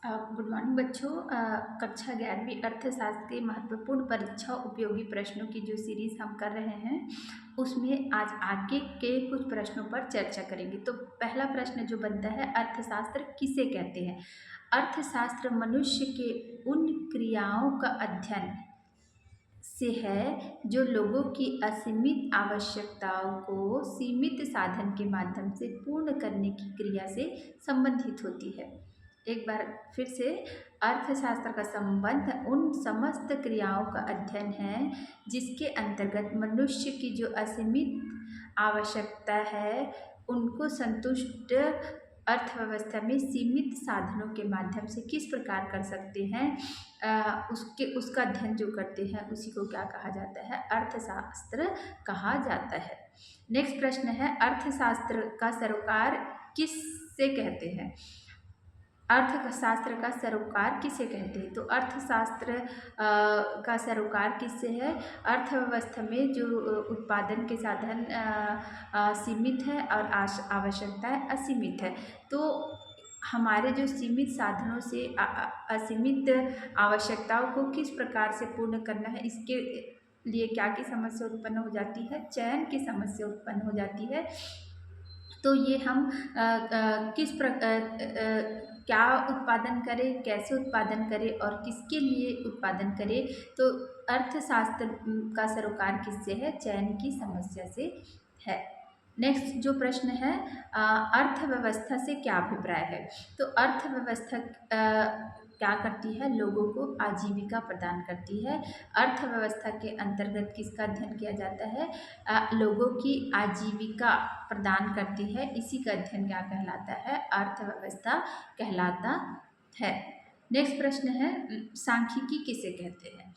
Good morning बच्चों। कक्षा 11वीं अर्थशास्त्र के महत्वपूर्ण परीक्षा उपयोगी प्रश्नों की जो सीरीज हम कर रहे हैं उसमें आज आगे के कुछ प्रश्नों पर चर्चा करेंगे। तो पहला प्रश्न जो बनता है, अर्थशास्त्र किसे कहते हैं? अर्थशास्त्र मनुष्य के उन क्रियाओं का अध्ययन से है जो लोगों की असीमित आवश्यकताओं को सीमित साधन के माध्यम से पूर्ण करने की क्रिया से संबंधित होती है। एक बार फिर से, अर्थशास्त्र का संबंध उन समस्त क्रियाओं का अध्ययन है जिसके अंतर्गत मनुष्य की जो असीमित आवश्यकता है उनको संतुष्ट अर्थव्यवस्था में सीमित साधनों के माध्यम से किस प्रकार कर सकते हैं, उसका अध्ययन जो करते हैं उसी को क्या कहा जाता है? अर्थशास्त्र कहा जाता है। नेक्स्ट प्रश्न है, अर्थशास्त्र का सरोकार किससे कहते हैं? अर्थशास्त्र का सरोकार किसे कहते हैं? तो अर्थशास्त्र का सरोकार किससे है? अर्थव्यवस्था में जो उत्पादन के साधन सीमित है और आवश्यकताएं असीमित है, तो हमारे जो सीमित साधनों से असीमित आवश्यकताओं को किस प्रकार से पूर्ण करना है, इसके लिए क्या की समस्या उत्पन्न हो जाती है? चयन की समस्या उत्पन्न हो जाती है। तो ये हम किस क्या उत्पादन करें, कैसे उत्पादन करें और किसके लिए उत्पादन करें? तो अर्थशास्त्र का सरोकार किससे है? चयन की समस्या से है। नेक्स्ट जो प्रश्न है, अर्थव्यवस्था से क्या अभिप्राय है? तो अर्थव्यवस्था क्या करती है? लोगों को आजीविका प्रदान करती है। अर्थव्यवस्था के अंतर्गत किसका अध्ययन किया जाता है? लोगों की आजीविका प्रदान करती है, इसी का अध्ययन क्या कहलाता है? अर्थव्यवस्था कहलाता है। नेक्स्ट प्रश्न है, सांख्यिकी किसे कहते हैं?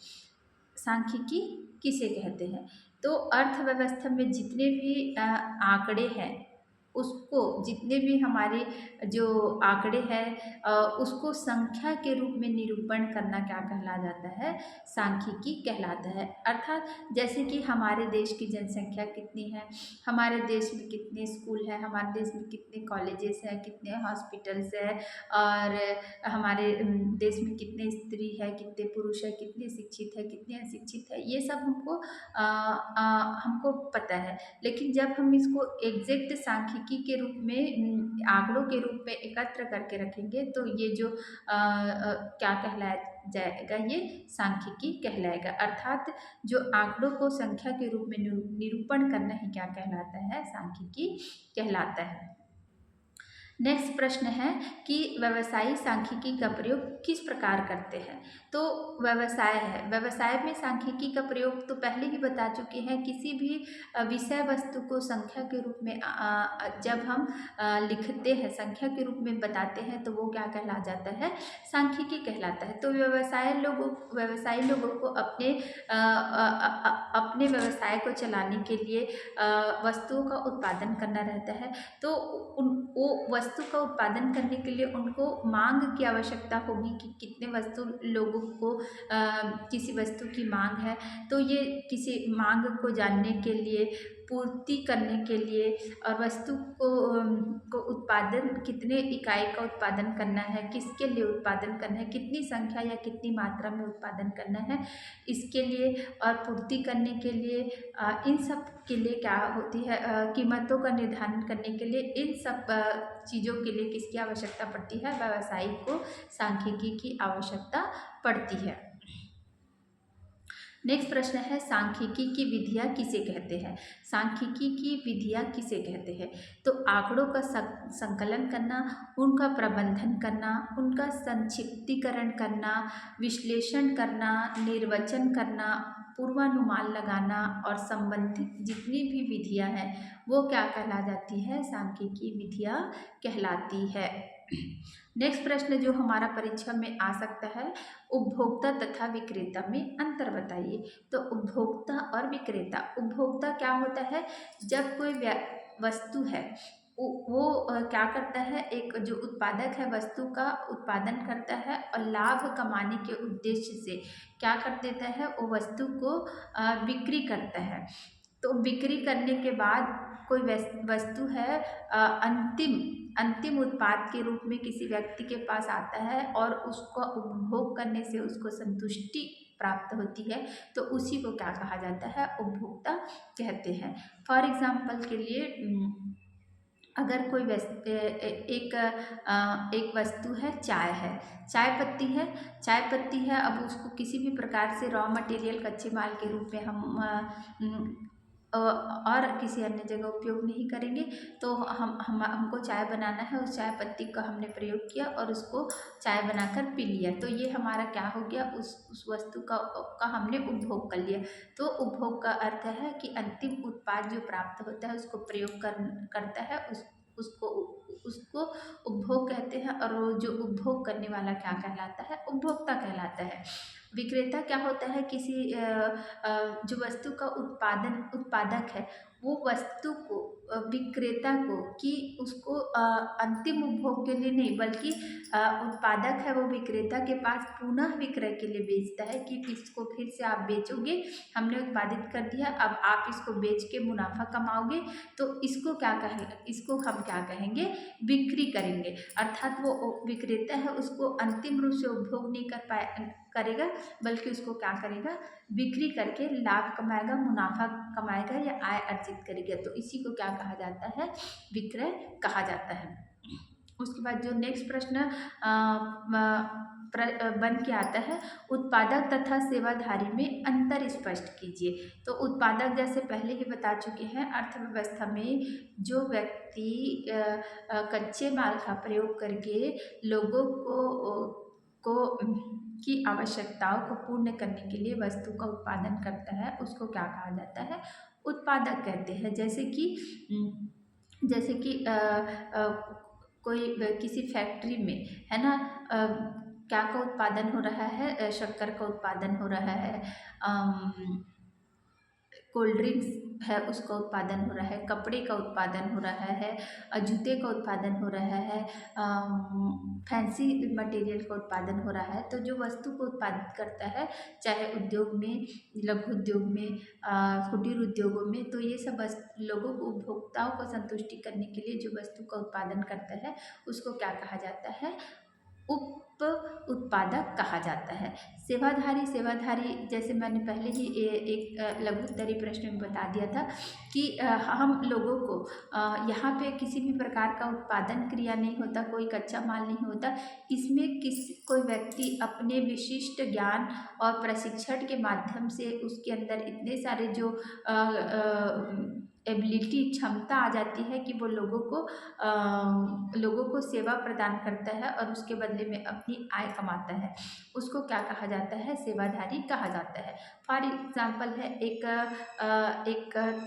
सांख्यिकी किसे कहते हैं? तो अर्थव्यवस्था में जितने भी आंकड़े हैं, उसको जितने भी हमारे जो आंकड़े हैं उसको संख्या के रूप में निरूपण करना क्या कहला जाता है? सांख्यिकी कहलाता है। अर्थात जैसे कि हमारे देश की जनसंख्या कितनी है, हमारे देश में कितने स्कूल हैं, हमारे देश में कितने कॉलेजेस हैं, कितने हॉस्पिटल्स हैं, और हमारे देश में कितने स्त्री है, कितने पुरुष है, कितने शिक्षित है, कितने अशिक्षित है, ये सब हमको पता है। लेकिन जब हम इसको एग्जैक्ट सांख्यिकी के रूप में आंकड़ों के रूप में एकत्र करके रखेंगे तो ये जो क्या कहलाया जाएगा? ये सांख्यिकी कहलाएगा। अर्थात जो आंकड़ों को संख्या के रूप में निरूपण करना ही क्या कहलाता है? सांख्यिकी कहलाता है। नेक्स्ट प्रश्न है कि व्यवसायी सांख्यिकी का प्रयोग किस प्रकार करते हैं? तो व्यवसाय है, व्यवसाय में सांख्यिकी का प्रयोग तो पहले ही बता चुके हैं। किसी भी विषय वस्तु को संख्या के रूप में जब हम लिखते हैं, संख्या के रूप में बताते हैं, तो वो क्या कहला जाता है? सांख्यिकी कहलाता है। तो व्यवसायी लोगों को अपने व्यवसाय को चलाने के लिए वस्तुओं का उत्पादन करना रहता है। तो वो वस्तु का उत्पादन करने के लिए उनको मांग की आवश्यकता होगी कि कितने वस्तु लोगों को किसी वस्तु की मांग है, तो ये किसी मांग को जानने के लिए, पूर्ति करने के लिए, और वस्तु को उत्पादन कितने इकाई का उत्पादन करना है, किसके लिए उत्पादन करना है, कितनी संख्या या कितनी मात्रा में उत्पादन करना है, इसके लिए और पूर्ति करने के लिए, इन सब के लिए क्या होती है? कीमतों का निर्धारण करने के लिए इन सब चीज़ों के लिए किसकी आवश्यकता पड़ती है? व्यवसायी को सांख्यिकी की आवश्यकता पड़ती है। नेक्स्ट प्रश्न है, सांख्यिकी की विधियाँ किसे कहते हैं? सांख्यिकी की विधियाँ किसे कहते हैं? तो आंकड़ों का संकलन करना, उनका प्रबंधन करना, उनका संक्षिप्तीकरण करना, विश्लेषण करना, निर्वचन करना, पूर्वानुमान लगाना और संबंधित जितनी भी विधियाँ हैं वो क्या कहला जाती है? सांख्यिकी विधियाँ कहलाती है। नेक्स्ट प्रश्न जो हमारा परीक्षा में आ सकता है, उपभोक्ता तथा विक्रेता में अंतर बताइए। तो उपभोक्ता और विक्रेता, उपभोक्ता क्या होता है? जब कोई वस्तु है वो क्या करता है? एक जो उत्पादक है वस्तु का उत्पादन करता है और लाभ कमाने के उद्देश्य से क्या कर देता है? वो वस्तु को बिक्री करता है। तो बिक्री करने के बाद कोई वस्तु है अंतिम अंतिम उत्पाद के रूप में किसी व्यक्ति के पास आता है और उसको उपभोग करने से उसको संतुष्टि प्राप्त होती है, तो उसी को क्या कहा जाता है? उपभोक्ता कहते हैं। फॉर एग्जाम्पल के लिए अगर कोई एक वस्तु है, चाय है, चाय पत्ती है। अब उसको किसी भी प्रकार से रॉ मटेरियल कच्चे माल के रूप में हम और किसी अन्य जगह उपयोग नहीं करेंगे। तो हमको चाय बनाना है, उस चाय पत्ती का हमने प्रयोग किया और उसको चाय बनाकर पी लिया, तो ये हमारा क्या हो गया? उस वस्तु का हमने उपभोग कर लिया। तो उपभोग का अर्थ है कि अंतिम उत्पाद जो प्राप्त होता है उसको प्रयोग करता है, उसको उसको उपभोग कहते हैं। और वो जो उपभोग करने वाला क्या कहलाता है? उपभोक्ता कहलाता है। विक्रेता क्या होता है? किसी जो वस्तु का उत्पादक है, वो वस्तु को विक्रेता को कि उसको अंतिम उपभोग के लिए नहीं, बल्कि उत्पादक है वो विक्रेता के पास पुनः विक्रय के लिए बेचता है कि इसको फिर से आप बेचोगे, हमने उत्पादित कर दिया, अब आप इसको बेच के मुनाफा कमाओगे, तो इसको हम क्या कहेंगे? बिक्री करेंगे। अर्थात वो विक्रेता है उसको अंतिम रूप से उपभोग नहीं करेगा, बल्कि उसको क्या करेगा? बिक्री करके लाभ कमाएगा, मुनाफा कमाएगा या आय अर्जित करेगा। तो इसी को क्या कहा जाता है? विक्रय कहा जाता है। उसके बाद जो नेक्स्ट प्रश्न बन के आता है, उत्पादक तथा सेवाधारी में अंतर स्पष्ट कीजिए। तो उत्पादक जैसे पहले ही बता चुके हैं, अर्थव्यवस्था में जो व्यक्ति कच्चे माल का प्रयोग करके लोगों को की आवश्यकताओं को पूर्ण करने के लिए वस्तु का उत्पादन करता है, उसको क्या कहा जाता है? उत्पादक कहते हैं। जैसे कि कोई किसी फैक्ट्री में है ना, क्या का उत्पादन हो रहा है? शक्कर का उत्पादन हो रहा है, कोल्ड ड्रिंक्स है उसका उत्पादन हो रहा है, कपड़े का उत्पादन हो रहा है, जूते का उत्पादन हो रहा है, फैंसी मटेरियल का उत्पादन हो रहा है। तो जो वस्तु को उत्पादित करता है, चाहे उद्योग में, लघु उद्योग में, कुटीर उद्योगों में, तो ये सब लोगों को, उपभोक्ताओं को संतुष्टि करने के लिए जो वस्तु का उत्पादन करता है उसको क्या कहा जाता है? उप उत्पादक कहा जाता है। सेवाधारी जैसे मैंने पहले ही एक लघु उत्तरीय प्रश्न में बता दिया था कि हम लोगों को यहाँ पे किसी भी प्रकार का उत्पादन क्रिया नहीं होता, कोई कच्चा माल नहीं होता, इसमें कोई व्यक्ति अपने विशिष्ट ज्ञान और प्रशिक्षण के माध्यम से उसके अंदर इतने सारे जो एबिलिटी, क्षमता आ जाती है कि वो लोगों को सेवा प्रदान करता है और उसके बदले में अपनी आय कमाता है, उसको क्या कहा जाता है? सेवाधारी कहा जाता है। फॉर एग्जाम्पल है, एक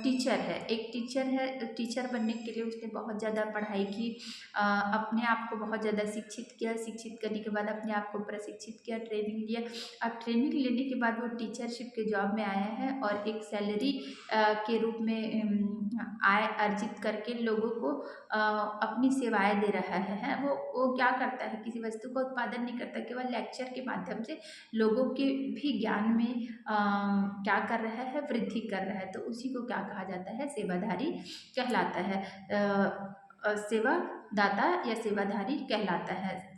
टीचर है, टीचर बनने के लिए उसने बहुत ज़्यादा पढ़ाई की, अपने आप को बहुत ज़्यादा शिक्षित किया, शिक्षित करने के बाद अपने आप को प्रशिक्षित किया, ट्रेनिंग लिया। अब ट्रेनिंग लेने के बाद वो टीचरशिप के जॉब में आया है और एक सैलरी के रूप में आय अर्जित करके लोगों को अपनी सेवाएं दे रहा है। वो क्या करता है? किसी वस्तु का उत्पादन नहीं करता, केवल लेक्चर के माध्यम से लोगों के भी ज्ञान में क्या कर रहा है? वृद्धि कर रहा है। तो उसी को क्या कहा जाता है? सेवाधारी कहलाता है। सेवादाता या सेवाधारी कहलाता है।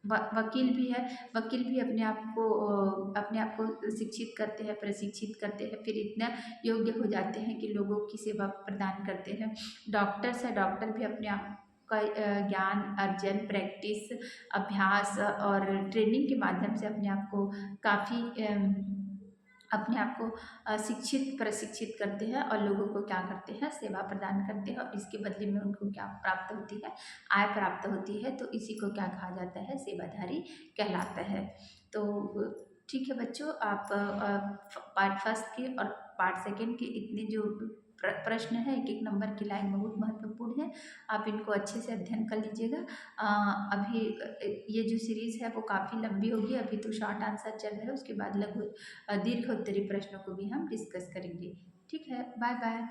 वकील भी है, वकील भी अपने आप को शिक्षित करते हैं, प्रशिक्षित करते हैं, फिर इतना योग्य हो जाते हैं कि लोगों की सेवा प्रदान करते हैं। डॉक्टर्स है, डॉक्टर भी अपने आप का ज्ञान अर्जन, प्रैक्टिस, अभ्यास और ट्रेनिंग के माध्यम से अपने आप को शिक्षित, प्रशिक्षित करते हैं और लोगों को क्या करते हैं? सेवा प्रदान करते हैं और इसके बदले में उनको क्या प्राप्त होती है? आय प्राप्त होती है। तो इसी को क्या कहा जाता है? सेवाधारी कहलाता है। तो ठीक है बच्चों, आप पार्ट फर्स्ट के और पार्ट सेकेंड के इतने जो प्रश्न है, एक एक नंबर की लाइन बहुत महत्वपूर्ण है, आप इनको अच्छे से अध्ययन कर लीजिएगा। अभी ये जो सीरीज़ है वो काफ़ी लंबी होगी, अभी तो शॉर्ट आंसर चल रहा है, उसके बाद लघु दीर्घ उत्तरीय प्रश्नों को भी हम डिस्कस करेंगे। ठीक है, बाय बाय।